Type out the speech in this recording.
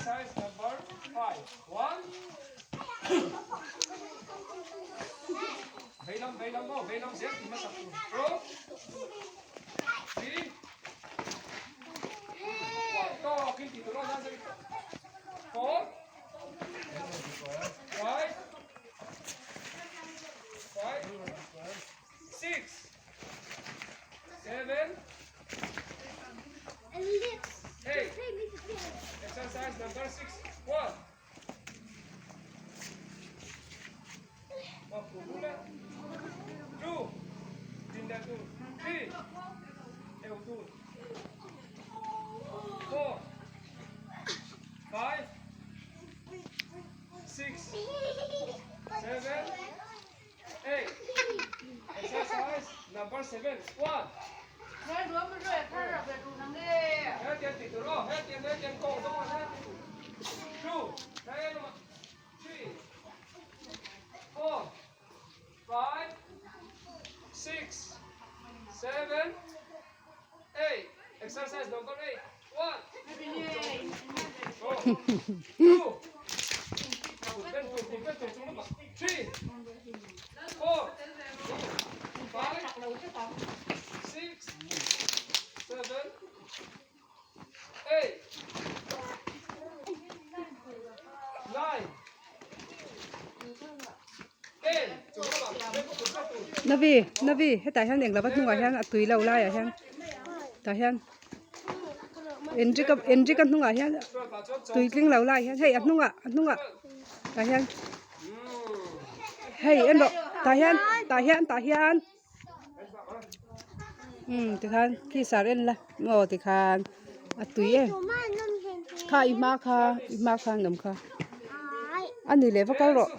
Exercise number 5. 1. Bailang mo, Zed, di masakto. 2. 3. 4. Akin titulo na sa ito. 4. 5. 6. 7. 8. Exercise number 6. 1. Ulit. 2. Tinda 2. 3. 2. 4. 5. 6. 7. 8. Exercise number 7. 1. Nghe đứa mới rồi thay là về đủ nắng đi. Hết tiền tỷ tử rồi, hết tiền cổ xong rồi hết. 2. Đây mà. 3. 4. 5. 6. 7. 8. Exercise number 8. 1. 2. 3. 4. 5. 6. 7. 8. 9. 10. Navi hết tại hang đèn là bắt ngoài hang tùy lâu lai ở hang tại hang entry kan nung hang tùy kinh lâu lai hang hey ăn nung tại hang hey em độ tại hang thì khan khi xả lên là ngồi thì khan tùy em kha ima kha ngầm kha anh đi lấy vào câu rồi